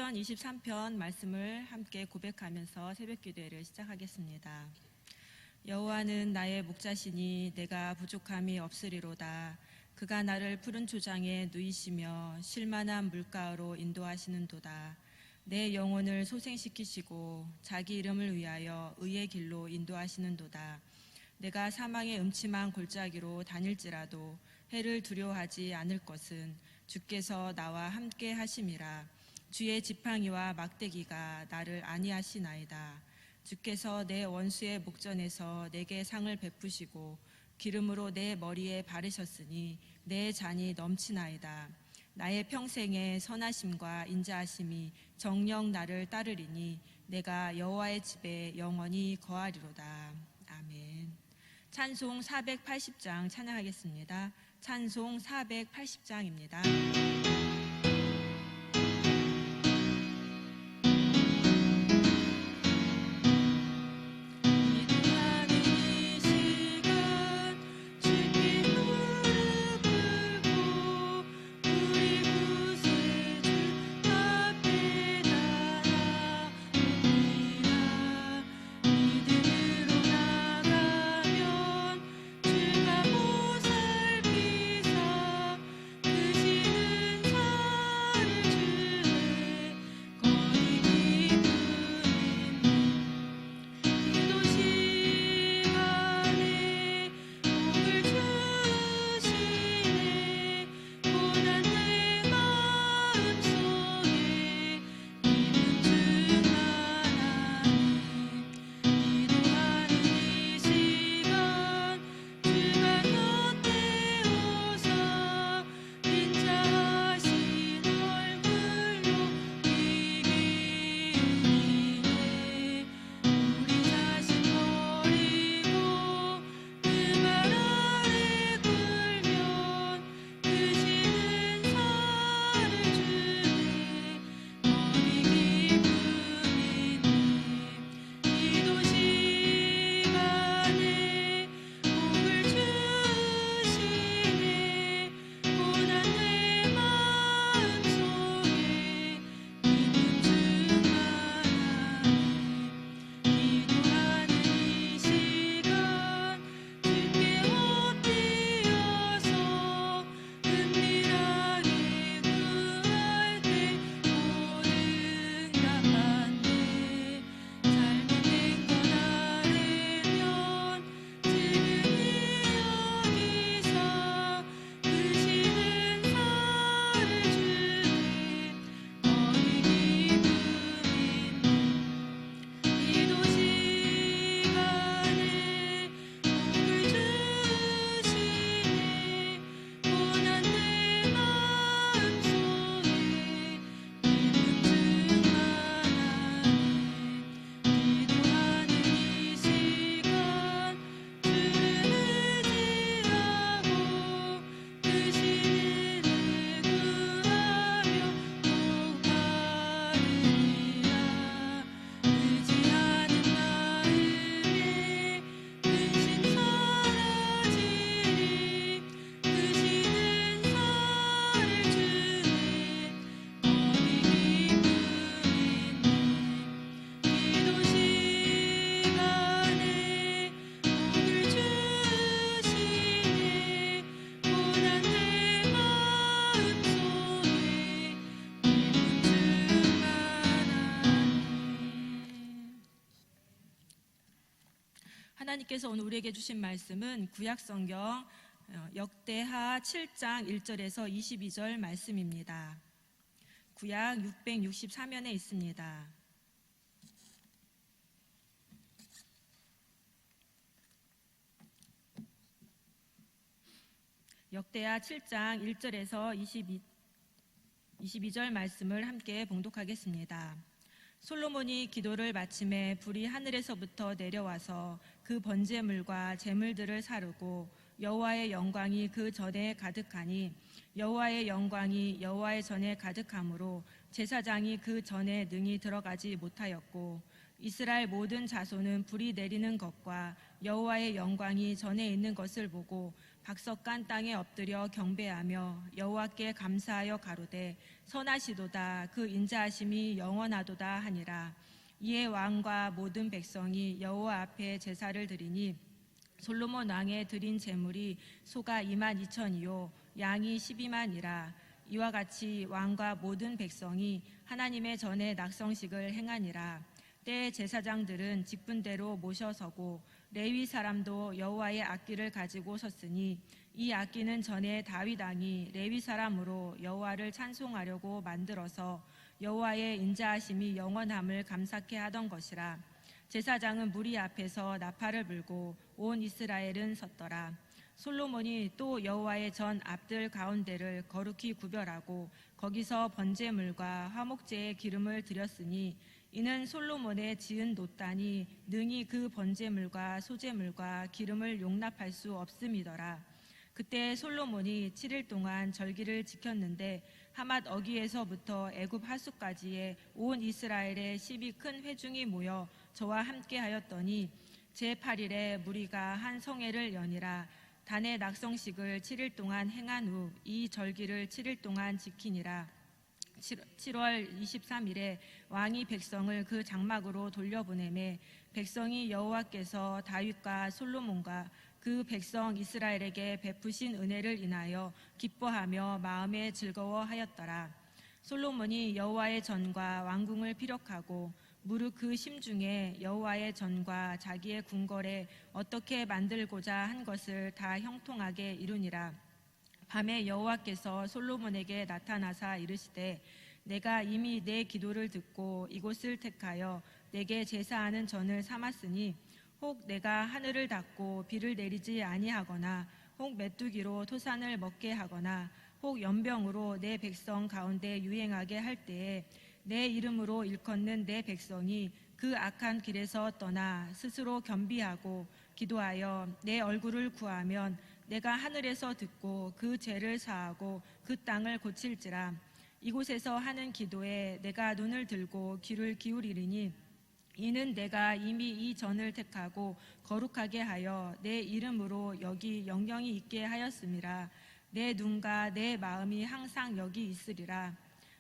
시편 23편 말씀을 함께 고백하면서 새벽기도회를 시작하겠습니다. 여호와는 나의 목자시니 내가 부족함이 없으리로다. 그가 나를 푸른 초장에 누이시며 쉴만한 물가로 인도하시는도다. 내 영혼을 소생시키시고 자기 이름을 위하여 의의 길로 인도하시는도다. 내가 사망의 음침한 골짜기로 다닐지라도 해를 두려워하지 않을 것은 주께서 나와 함께 하심이라. 주의 지팡이와 막대기가 나를 안위하시나이다. 주께서 내 원수의 목전에서 내게 상을 베푸시고 기름으로 내 머리에 바르셨으니 내 잔이 넘치나이다. 나의 평생의 선하심과 인자하심이 정녕 나를 따르리니 내가 여호와의 집에 영원히 거하리로다. 아멘. 찬송 480장 찬양하겠습니다. 찬송 480장입니다. 하나님께서 오늘 우리에게 주신 말씀은 구약성경 역대하 7장 1절에서 22절 말씀입니다. 구약 664면에 있습니다. 역대하 7장 1절에서 22절 말씀을 함께 봉독하겠습니다. 솔로몬이 기도를 마침에 불이 하늘에서부터 내려와서 그 번제물과 제물들을 사르고 여호와의 영광이 그 전에 가득하니 여호와의 영광이 여호와의 전에 가득하므로 제사장이 그 전에 능히 들어가지 못하였고 이스라엘 모든 자손은 불이 내리는 것과 여호와의 영광이 전에 있는 것을 보고 박석간 땅에 엎드려 경배하며 여호와께 감사하여 가로되 선하시도다 그 인자하심이 영원하도다 하니라. 이에 왕과 모든 백성이 여호와 앞에 제사를 드리니 솔로몬 왕의 드린 제물이 소가 22,000이요 양이 12만이라. 이와 같이 왕과 모든 백성이 하나님의 전에 낙성식을 행하니라. 때에 제사장들은 직분대로 모셔서고 레위 사람도 여호와의 악기를 가지고 섰으니 이 악기는 전에 다윗 왕이 레위 사람으로 여호와를 찬송하려고 만들어서 여호와의 인자하심이 영원함을 감사케 하던 것이라. 제사장은 무리 앞에서 나팔을 불고 온 이스라엘은 섰더라. 솔로몬이 또 여호와의 전 앞들 가운데를 거룩히 구별하고 거기서 번제물과 화목제의 기름을 드렸으니 이는 솔로몬의 지은 놋단이 능히 그 번제물과 소제물과 기름을 용납할 수 없음이더라. 그때 솔로몬이 7일 동안 절기를 지켰는데 하맛 어귀에서부터 애굽 하수까지의 온 이스라엘의 10이 큰 회중이 모여 저와 함께 하였더니 제8일에 무리가 한 성회를 여니라. 단의 낙성식을 7일 동안 행한 후 이 절기를 7일 동안 지키니라. 7월 23일에 왕이 백성을 그 장막으로 돌려보내매 백성이 여호와께서 다윗과 솔로몬과 그 백성 이스라엘에게 베푸신 은혜를 인하여 기뻐하며 마음에 즐거워하였더라. 솔로몬이 여호와의 전과 왕궁을 피력하고 무릇 그 심중에 여호와의 전과 자기의 궁궐에 어떻게 만들고자 한 것을 다 형통하게 이루니라. 밤에 여호와께서 솔로몬에게 나타나사 이르시되 내가 이미 내 기도를 듣고 이곳을 택하여 내게 제사하는 전을 삼았으니 혹 내가 하늘을 닫고 비를 내리지 아니하거나 혹 메뚜기로 토산을 먹게 하거나 혹 연병으로 내 백성 가운데 유행하게 할 때에 내 이름으로 일컫는 내 백성이 그 악한 길에서 떠나 스스로 겸비하고 기도하여 내 얼굴을 구하면 내가 하늘에서 듣고 그 죄를 사하고 그 땅을 고칠지라. 이곳에서 하는 기도에 내가 눈을 들고 귀를 기울이리니 이는 내가 이미 이 전을 택하고 거룩하게 하여 내 이름으로 여기 영영이 있게 하였음이라. 내 눈과 내 마음이 항상 여기 있으리라.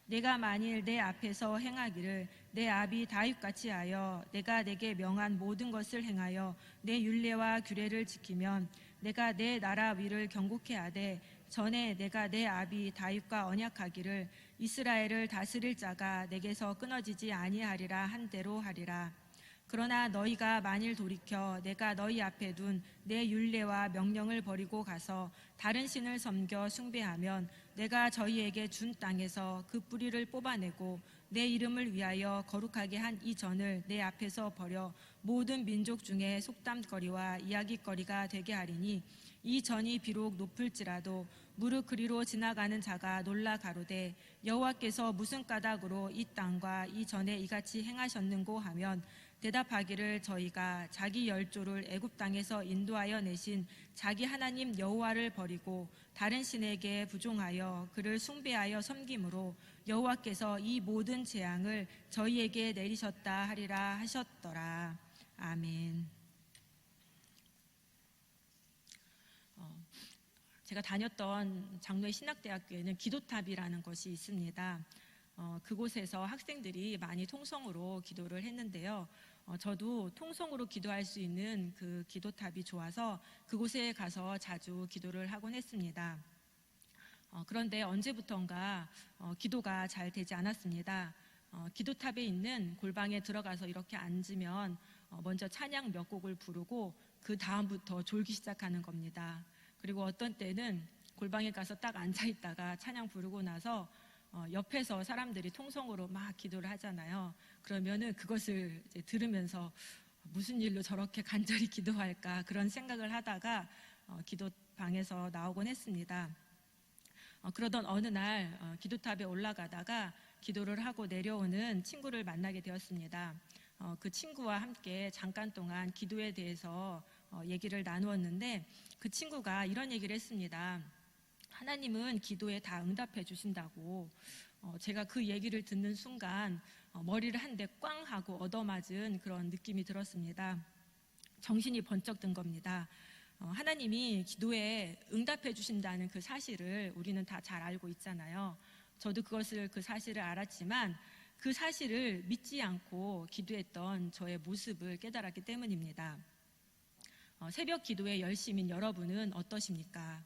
내가 만일 내 앞에서 행하기를 내 아비 다윗같이 하여 내가 내게 명한 모든 것을 행하여 내 율례와 규례를 지키면 내가 내 나라 위를 경고케 하되 전에 내가 내 아비 다윗과 언약하기를 이스라엘을 다스릴 자가 내게서 끊어지지 아니하리라 한 대로 하리라. 그러나 너희가 만일 돌이켜 내가 너희 앞에 둔 내 율례와 명령을 버리고 가서 다른 신을 섬겨 숭배하면 내가 저희에게 준 땅에서 그 뿌리를 뽑아내고 내 이름을 위하여 거룩하게 한 이 전을 내 앞에서 버려 모든 민족 중에 속담거리와 이야기거리가 되게 하리니 이 전이 비록 높을지라도 무릇 그리로 지나가는 자가 놀라 가로되 여호와께서 무슨 까닭으로 이 땅과 이 전에 이같이 행하셨는고 하면 대답하기를 저희가 자기 열조를 애굽 땅에서 인도하여 내신 자기 하나님 여호와를 버리고 다른 신에게 부종하여 그를 숭배하여 섬김으로 여호와께서 이 모든 재앙을 저희에게 내리셨다 하리라 하셨더라. 아멘. 제가 다녔던 장로의 신학대학교에는 기도탑이라는 것이 있습니다. 그곳에서 학생들이 많이 통성으로 기도를 했는데요. 저도 통성으로 기도할 수 있는 그 기도탑이 좋아서 그곳에 가서 자주 기도를 하곤 했습니다. 그런데 언제부턴가 기도가 잘 되지 않았습니다. 기도탑에 있는 골방에 들어가서 이렇게 앉으면 먼저 찬양 몇 곡을 부르고 그 다음부터 졸기 시작하는 겁니다. 그리고 어떤 때는 골방에 가서 딱 앉아있다가 찬양 부르고 나서 옆에서 사람들이 통성으로 막 기도를 하잖아요. 그러면은 그것을 이제 들으면서 무슨 일로 저렇게 간절히 기도할까 그런 생각을 하다가 기도방에서 나오곤 했습니다. 그러던 어느 날 기도탑에 올라가다가 기도를 하고 내려오는 친구를 만나게 되었습니다. 그 친구와 함께 잠깐 동안 기도에 대해서 얘기를 나누었는데 그 친구가 이런 얘기를 했습니다. 하나님은 기도에 다 응답해 주신다고. 제가 그 얘기를 듣는 순간 머리를 한 대 꽝 하고 얻어맞은 그런 느낌이 들었습니다. 정신이 번쩍 든 겁니다. 하나님이 기도에 응답해 주신다는 그 사실을 우리는 다 잘 알고 있잖아요. 저도 그 사실을 알았지만 그 사실을 믿지 않고 기도했던 저의 모습을 깨달았기 때문입니다. 새벽 기도에 열심인 여러분은 어떠십니까?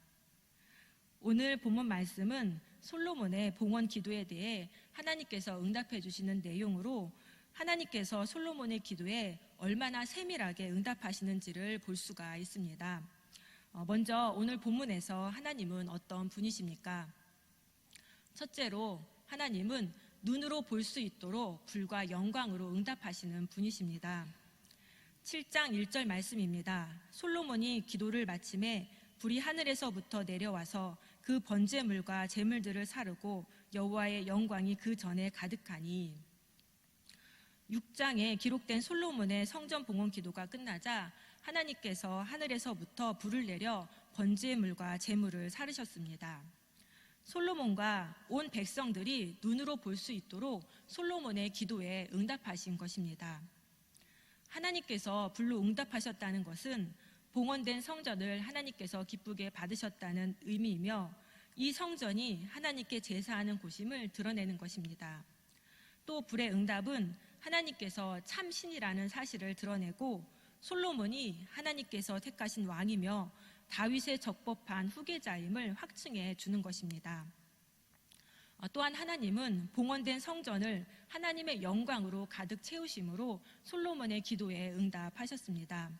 오늘 본문 말씀은 솔로몬의 봉헌 기도에 대해 하나님께서 응답해 주시는 내용으로 하나님께서 솔로몬의 기도에 얼마나 세밀하게 응답하시는지를 볼 수가 있습니다. 먼저 오늘 본문에서 하나님은 어떤 분이십니까? 첫째로 하나님은 눈으로 볼 수 있도록 불과 영광으로 응답하시는 분이십니다. 7장 1절 말씀입니다. 솔로몬이 기도를 마침에 불이 하늘에서부터 내려와서 그 번제물과 제물들을 사르고 여호와의 영광이 그 전에 가득하니. 6장에 기록된 솔로몬의 성전 봉헌 기도가 끝나자 하나님께서 하늘에서부터 불을 내려 번제물과 제물을 사르셨습니다. 솔로몬과 온 백성들이 눈으로 볼 수 있도록 솔로몬의 기도에 응답하신 것입니다. 하나님께서 불로 응답하셨다는 것은 봉헌된 성전을 하나님께서 기쁘게 받으셨다는 의미이며 이 성전이 하나님께 제사하는 곳임을 드러내는 것입니다. 또 불의 응답은 하나님께서 참 신이라는 사실을 드러내고 솔로몬이 하나님께서 택하신 왕이며 다윗의 적법한 후계자임을 확증해 주는 것입니다. 또한 하나님은 봉헌된 성전을 하나님의 영광으로 가득 채우심으로 솔로몬의 기도에 응답하셨습니다.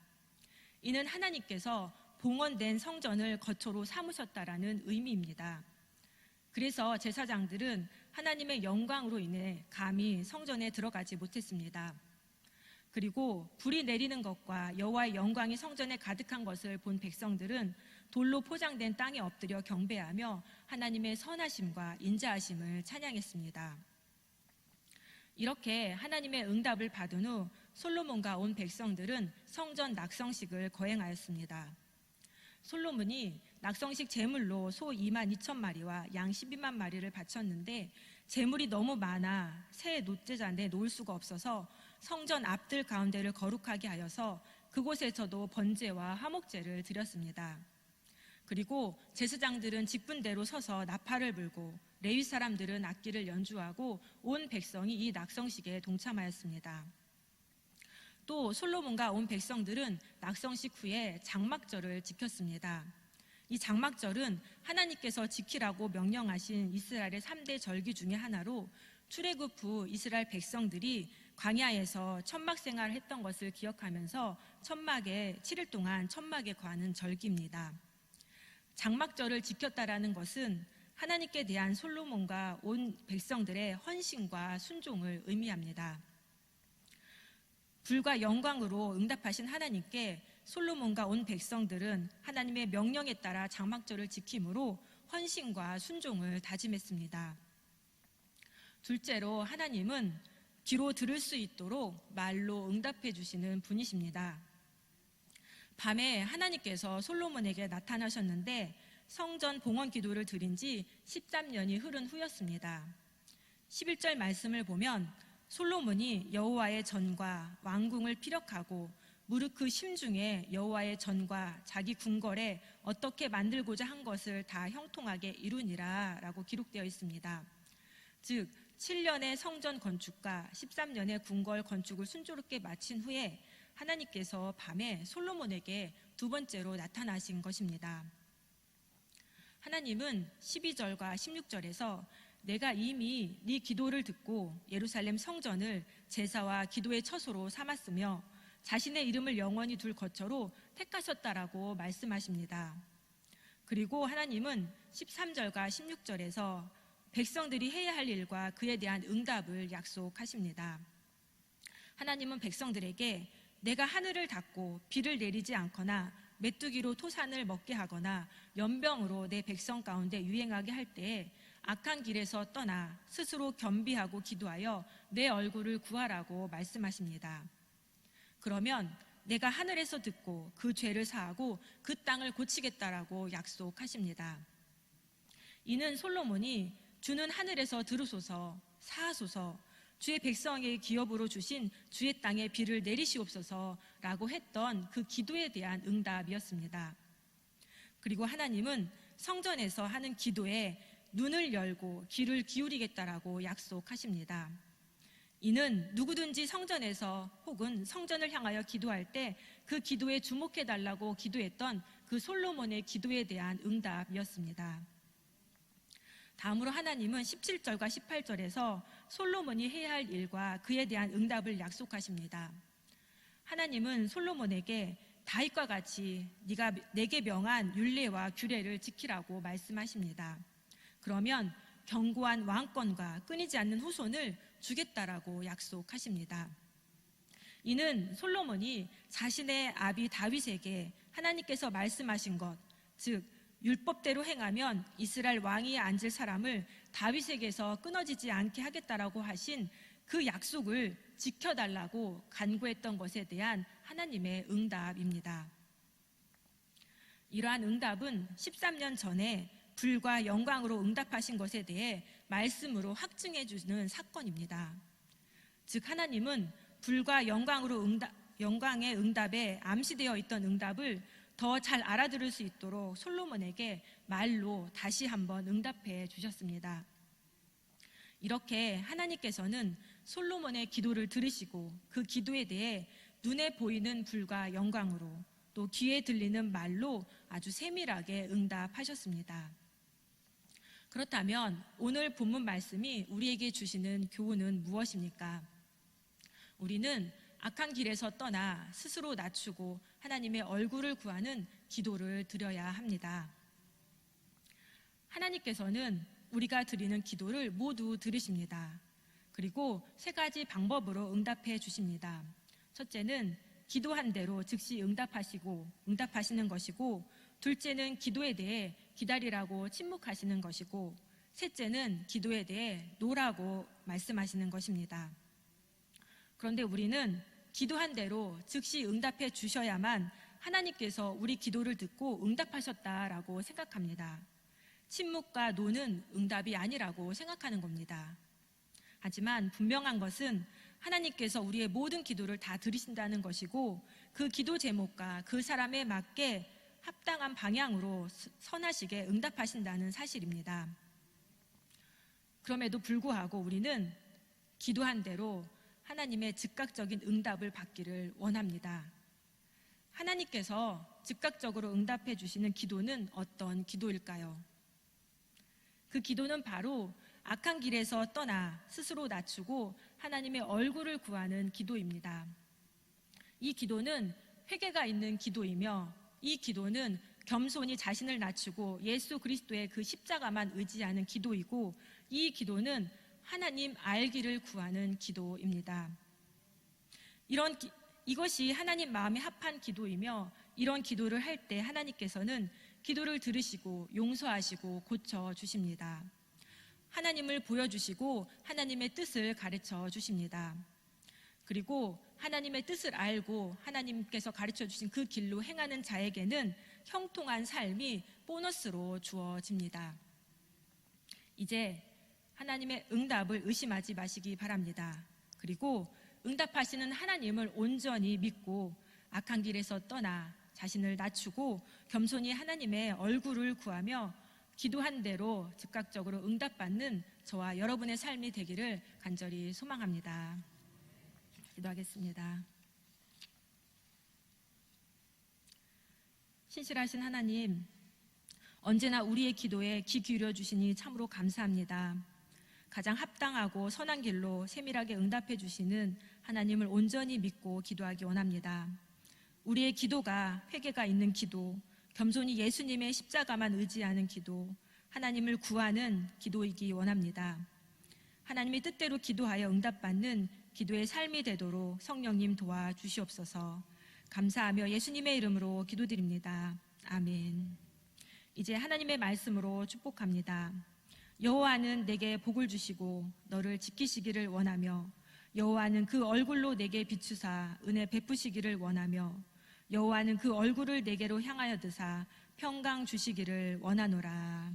이는 하나님께서 봉헌된 성전을 거처로 삼으셨다라는 의미입니다. 그래서 제사장들은 하나님의 영광으로 인해 감히 성전에 들어가지 못했습니다. 그리고 불이 내리는 것과 여호와의 영광이 성전에 가득한 것을 본 백성들은 돌로 포장된 땅에 엎드려 경배하며 하나님의 선하심과 인자하심을 찬양했습니다. 이렇게 하나님의 응답을 받은 후 솔로몬과 온 백성들은 성전 낙성식을 거행하였습니다. 솔로몬이 낙성식 제물로 소 22,000마리와 양 12만 마리를 바쳤는데 제물이 너무 많아 새 노제잔에 놓을 수가 없어서 성전 앞뜰 가운데를 거룩하게 하여서 그곳에서도 번제와 화목제를 드렸습니다. 그리고 제사장들은 직분대로 서서 나팔을 불고 레위 사람들은 악기를 연주하고 온 백성이 이 낙성식에 동참하였습니다. 또 솔로몬과 온 백성들은 낙성식 후에 장막절을 지켰습니다. 이 장막절은 하나님께서 지키라고 명령하신 이스라엘의 3대 절기 중에 하나로 출애굽 후 이스라엘 백성들이 광야에서 천막 생활을 했던 것을 기억하면서 천막에 7일 동안 천막에 거하는 절기입니다. 장막절을 지켰다라는 것은 하나님께 대한 솔로몬과 온 백성들의 헌신과 순종을 의미합니다. 불과 영광으로 응답하신 하나님께 솔로몬과 온 백성들은 하나님의 명령에 따라 장막절을 지킴으로 헌신과 순종을 다짐했습니다. 둘째로 하나님은 귀로 들을 수 있도록 말로 응답해 주시는 분이십니다. 밤에 하나님께서 솔로몬에게 나타나셨는데 성전 봉헌 기도를 드린 지 13년이 흐른 후였습니다. 11절 말씀을 보면 솔로몬이 여호와의 전과 왕궁을 피력하고 무릇 그 심중에 여호와의 전과 자기 궁궐에 어떻게 만들고자 한 것을 다 형통하게 이루니라 라고 기록되어 있습니다. 즉 7년의 성전 건축과 13년의 궁궐 건축을 순조롭게 마친 후에 하나님께서 밤에 솔로몬에게 두 번째로 나타나신 것입니다. 하나님은 12절과 16절에서 내가 이미 네 기도를 듣고 예루살렘 성전을 제사와 기도의 처소로 삼았으며 자신의 이름을 영원히 둘 거처로 택하셨다라고 말씀하십니다. 그리고 하나님은 13절과 16절에서 백성들이 해야 할 일과 그에 대한 응답을 약속하십니다. 하나님은 백성들에게 내가 하늘을 닫고 비를 내리지 않거나 메뚜기로 토산을 먹게 하거나 연병으로 내 백성 가운데 유행하게 할 때에 악한 길에서 떠나 스스로 겸비하고 기도하여 내 얼굴을 구하라고 말씀하십니다. 그러면 내가 하늘에서 듣고 그 죄를 사하고 그 땅을 고치겠다라고 약속하십니다. 이는 솔로몬이 주는 하늘에서 들으소서 사하소서 주의 백성에게 기업으로 주신 주의 땅에 비를 내리시옵소서라고 했던 그 기도에 대한 응답이었습니다. 그리고 하나님은 성전에서 하는 기도에 눈을 열고 귀를 기울이겠다라고 약속하십니다. 이는 누구든지 성전에서 혹은 성전을 향하여 기도할 때 그 기도에 주목해달라고 기도했던 그 솔로몬의 기도에 대한 응답이었습니다. 다음으로 하나님은 17절과 18절에서 솔로몬이 해야 할 일과 그에 대한 응답을 약속하십니다. 하나님은 솔로몬에게 다윗과 같이 네가 내게 명한 율례와 규례를 지키라고 말씀하십니다. 그러면 견고한 왕권과 끊이지 않는 후손을 주겠다라고 약속하십니다. 이는 솔로몬이 자신의 아비 다윗에게 하나님께서 말씀하신 것, 즉 율법대로 행하면 이스라엘 왕위에 앉을 사람을 다윗에게서 끊어지지 않게 하겠다라고 하신 그 약속을 지켜달라고 간구했던 것에 대한 하나님의 응답입니다. 이러한 응답은 13년 전에 불과 영광으로 응답하신 것에 대해 말씀으로 확증해 주는 사건입니다. 즉 하나님은 불과 영광의 응답에 암시되어 있던 응답을 더 잘 알아들을 수 있도록 솔로몬에게 말로 다시 한번 응답해 주셨습니다. 이렇게 하나님께서는 솔로몬의 기도를 들으시고 그 기도에 대해 눈에 보이는 불과 영광으로 또 귀에 들리는 말로 아주 세밀하게 응답하셨습니다. 그렇다면 오늘 본문 말씀이 우리에게 주시는 교훈은 무엇입니까? 우리는 악한 길에서 떠나 스스로 낮추고 하나님의 얼굴을 구하는 기도를 드려야 합니다. 하나님께서는 우리가 드리는 기도를 모두 들으십니다. 그리고 3가지 방법으로 응답해 주십니다. 첫째는 기도한 대로 즉시 응답하시는 것이고, 둘째는 기도에 대해 기다리라고 침묵하시는 것이고, 셋째는 기도에 대해 노라고 말씀하시는 것입니다. 그런데 우리는 기도한 대로 즉시 응답해 주셔야만 하나님께서 우리 기도를 듣고 응답하셨다라고 생각합니다. 침묵과 노는 응답이 아니라고 생각하는 겁니다. 하지만 분명한 것은 하나님께서 우리의 모든 기도를 다 들으신다는 것이고, 그 기도 제목과 그 사람에 맞게 합당한 방향으로 선하시게 응답하신다는 사실입니다. 그럼에도 불구하고 우리는 기도한 대로 하나님의 즉각적인 응답을 받기를 원합니다. 하나님께서 즉각적으로 응답해 주시는 기도는 어떤 기도일까요? 그 기도는 바로 악한 길에서 떠나 스스로 낮추고 하나님의 얼굴을 구하는 기도입니다. 이 기도는 회개가 있는 기도이며, 이 기도는 겸손히 자신을 낮추고 예수 그리스도의 그 십자가만 의지하는 기도이고, 이 기도는 하나님 알기를 구하는 기도입니다. 이것이 하나님 마음에 합한 기도이며, 이런 기도를 할 때 하나님께서는 기도를 들으시고 용서하시고 고쳐주십니다. 하나님을 보여주시고 하나님의 뜻을 가르쳐 주십니다. 그리고 하나님의 뜻을 알고 하나님께서 가르쳐 주신 그 길로 행하는 자에게는 형통한 삶이 보너스로 주어집니다. 이제 하나님의 응답을 의심하지 마시기 바랍니다. 그리고 응답하시는 하나님을 온전히 믿고 악한 길에서 떠나 자신을 낮추고 겸손히 하나님의 얼굴을 구하며 기도한 대로 즉각적으로 응답받는 저와 여러분의 삶이 되기를 간절히 소망합니다. 기도하겠습니다. 신실하신 하나님, 언제나 우리의 기도에 귀 기울여 주시니 참으로 감사합니다. 가장 합당하고 선한 길로 세밀하게 응답해 주시는 하나님을 온전히 믿고 기도하기 원합니다. 우리의 기도가 회개가 있는 기도, 겸손히 예수님의 십자가만 의지하는 기도, 하나님을 구하는 기도이기 원합니다. 하나님의 뜻대로 기도하여 응답받는 기도의 삶이 되도록 성령님 도와주시옵소서. 감사하며 예수님의 이름으로 기도드립니다. 아멘. 이제 하나님의 말씀으로 축복합니다. 여호와는 내게 복을 주시고 너를 지키시기를 원하며, 여호와는 그 얼굴로 내게 비추사 은혜 베푸시기를 원하며, 여호와는 그 얼굴을 내게로 향하여 드사 평강 주시기를 원하노라.